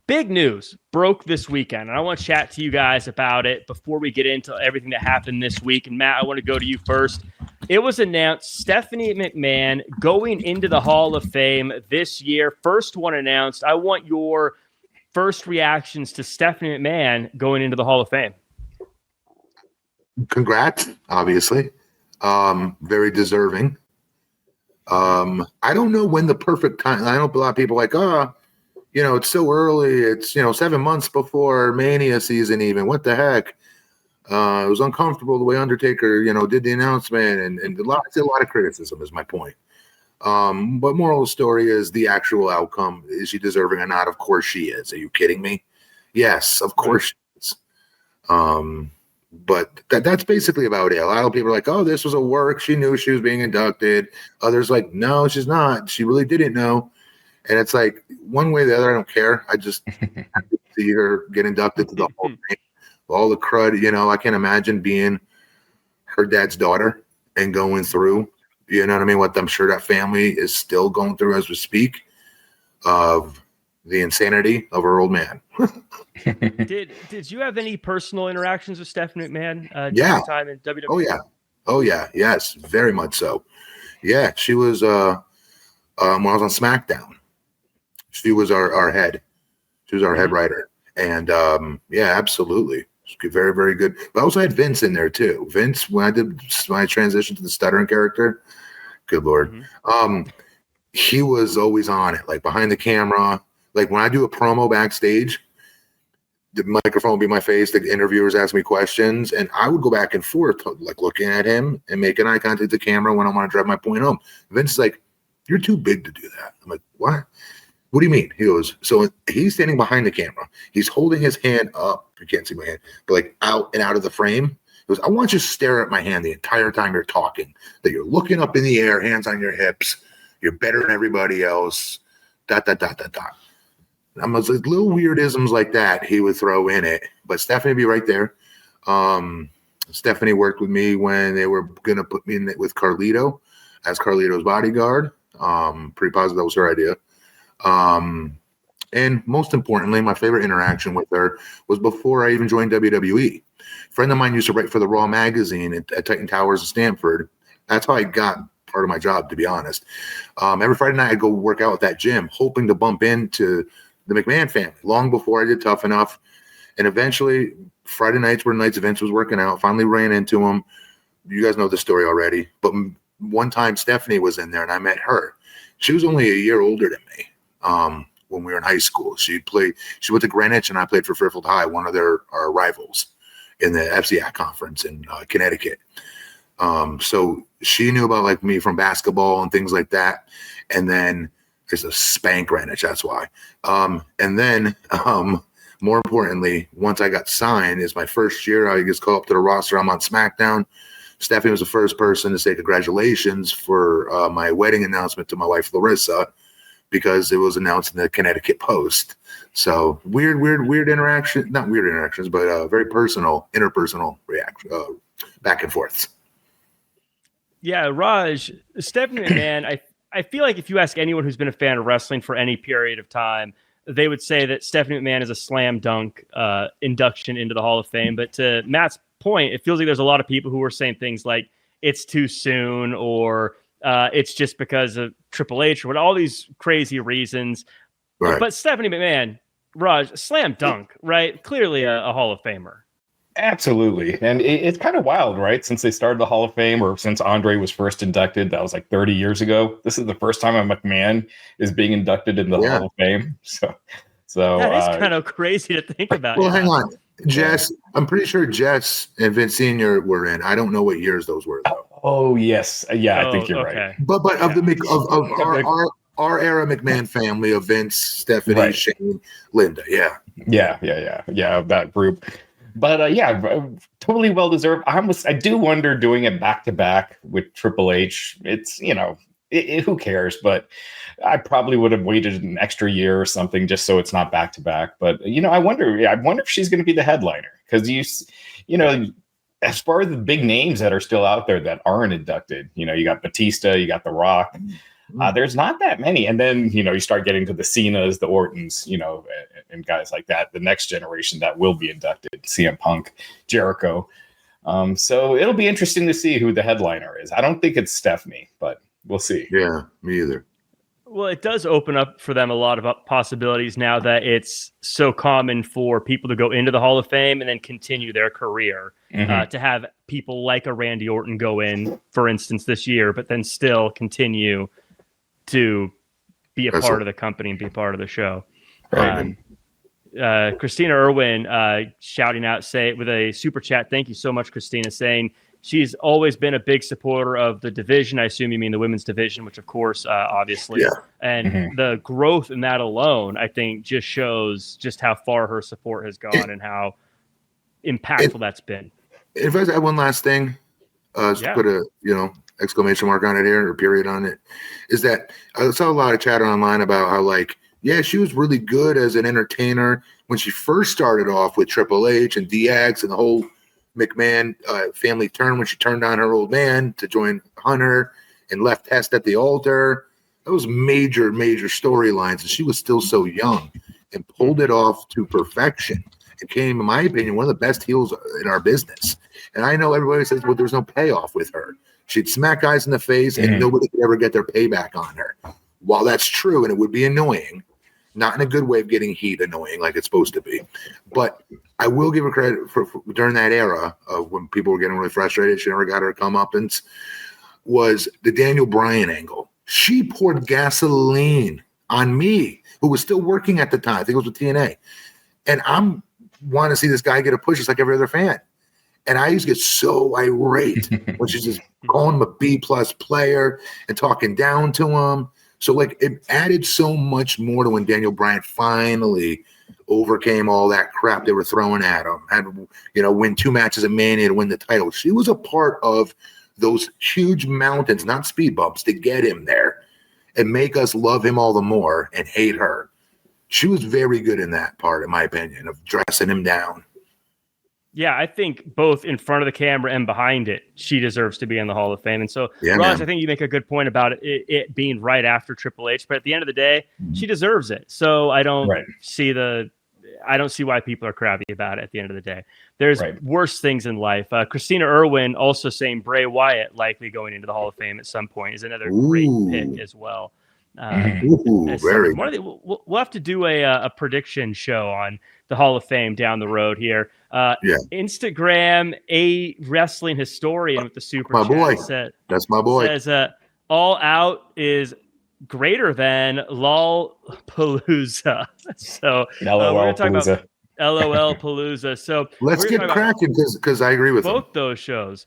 Big news broke this weekend, and I want to chat to you guys about it before we get into everything that happened this week. And Matt, I want to go to you first. It was announced Stephanie McMahon going into the Hall of Fame this year. First one announced. I want your first reactions to Stephanie McMahon going into the Hall of Fame. Congrats, obviously. Very deserving. I don't know when the perfect time. I know a lot of people like, it's so early. It's, 7 months before Mania season even. What the heck? It was uncomfortable the way Undertaker, did the announcement, and a lot of criticism is my point. But moral of the story is the actual outcome. Is she deserving or not? Of course she is. Are you kidding me? Yes, of course she is. But that's basically about it. A lot of people are like, oh, this was a work. She knew she was being inducted. Others like, no, she's not. She really didn't know. And it's like, one way or the other, I don't care. I just see her get inducted to the Hall of Fame. All the crud, I can't imagine being her dad's daughter and going through, you know what I mean? What I'm sure that family is still going through as we speak of the insanity of her old man. Did you have any personal interactions with Stephanie McMahon yeah. time in WWE? Oh yeah. Yes, very much so. Yeah, she was when I was on SmackDown. She was our head. She was our head writer. And yeah, absolutely. Very, very good. But I also had Vince in there too. Vince, when I did my transition to the stuttering character, good Lord. He was always on it, like behind the camera. Like when I do a promo backstage, the microphone would be my face. The interviewers ask me questions, and I would go back and forth, like looking at him and making eye contact with the camera when I want to drive my point home. Vince is like, "You're too big to do that." I'm like, "What? What do you mean?" He goes, so he's standing behind the camera. He's holding his hand up. You can't see my hand, but like out and out of the frame. He goes, I want you to stare at my hand the entire time you're talking, that you're looking up in the air, hands on your hips. You're better than everybody else. ... I'm like little weirdisms like that he would throw in it. But Stephanie would be right there. Stephanie worked with me when they were going to put me in with Carlito as Carlito's bodyguard. Pretty positive that was her idea. And most importantly, my favorite interaction with her was before I even joined WWE. A friend of mine used to write for the Raw magazine at Titan Towers in Stamford. That's how I got part of my job, to be honest. Every Friday night, I'd go work out at that gym, hoping to bump into the McMahon family long before I did Tough Enough. And eventually, Friday nights were nights Vince was working out. Finally ran into him. You guys know the story already. But one time, Stephanie was in there, and I met her. She was only a year older than me. When we were in high school, she went to Greenwich, and I played for Fairfield High, one of our rivals in the FCAC conference in Connecticut. So she knew about like me from basketball and things like that. And then there's a spank Greenwich, that's why. And then more importantly, once I got signed, is my first year, I just called up to the roster. I'm on SmackDown. Stephanie was the first person to say congratulations for my wedding announcement to my wife, Larissa, because it was announced in the Connecticut Post. So weird interaction, not weird interactions, but very personal, interpersonal reaction, back and forths. Yeah, Raj, Stephanie McMahon, I feel like if you ask anyone who's been a fan of wrestling for any period of time, they would say that Stephanie McMahon is a slam dunk induction into the Hall of Fame. But to Matt's point, it feels like there's a lot of people who are saying things like it's too soon, or it's just because of Triple H, or all these crazy reasons. Right. But Stephanie McMahon, Raj, slam dunk, right? Clearly a Hall of Famer. Absolutely. And it's kind of wild, right? Since they started the Hall of Fame, or since Andre was first inducted, that was like 30 years ago. This is the first time a McMahon is being inducted into the Hall of Fame. So that is kind of crazy to think about. Well, hang on. Jess, I'm pretty sure Jess and Vince Sr. were in. I don't know what years those were, though. Oh, yes. Yeah, I think you're right. But of our era McMahon family of Vince, Stephanie, Shane, Linda. Yeah, that group. But totally well deserved. I do wonder doing it back to back with Triple H. It's who cares? But I probably would have waited an extra year or something just so it's not back to back. But I wonder if she's going to be the headliner, because as far as the big names that are still out there that aren't inducted, you got Batista, you got The Rock. There's not that many. And then, you start getting to the Cenas, the Ortons, and guys like that, the next generation that will be inducted, CM Punk, Jericho. So it'll be interesting to see who the headliner is. I don't think it's Stephanie, but we'll see. Yeah, me either. Well, it does open up for them a lot of possibilities now that it's so common for people to go into the Hall of Fame and then continue their career. To have people like a Randy Orton go in, for instance, this year, but then still continue to be a part of the company and be part of the show. Right. Christina Irwin shouting out, say with a super chat. Thank you so much, Christina, saying she's always been a big supporter of the division. I assume you mean the women's division, which of course, obviously, and the growth in that alone, I think just shows just how far her support has gone and how impactful that's been. If I add one last thing, just put a, exclamation mark on it here or period on it, is that I saw a lot of chatter online about how she was really good as an entertainer when she first started off with Triple H and DX and the whole McMahon family turn when she turned on her old man to join Hunter and left Test at the altar. Those major storylines, and she was still so young and pulled it off to perfection. It came, in my opinion, one of the best heels in our business. And I know everybody says, well, there's no payoff with her. She'd smack guys in the face and nobody could ever get their payback on her. While that's true, and it would be annoying, not in a good way of getting heat annoying like it's supposed to be, but I will give her credit for during that era of when people were getting really frustrated, she never got her comeuppance, was the Daniel Bryan angle. She poured gasoline on me, who was still working at the time. I think it was with TNA. And I'm wanting to see this guy get a push just like every other fan. And I used to get so irate when she's just calling him a B-plus player and talking down to him. So it added so much more to when Daniel Bryan finally overcame all that crap they were throwing at him, had win 2 matches at Mania to win the title. She was a part of those huge mountains, not speed bumps, to get him there and make us love him all the more and hate her. She was very good in that part, in my opinion, of dressing him down. Yeah, I think both in front of the camera and behind it, she deserves to be in the Hall of Fame. And so, Raj, I think you make a good point about it being right after Triple H. But at the end of the day, she deserves it. So I don't see why people are crabby about it at the end of the day. There's worse things in life. Christina Irwin also saying Bray Wyatt likely going into the Hall of Fame at some point is another great pick as well. We'll have to do a prediction show on the Hall of Fame down the road here. Instagram, a wrestling historian with the super chat that's my boy. Says All Out is greater than LOL-Palooza. So we're going to talk about LOL-Palooza. So let's get cracking because I agree with both those shows.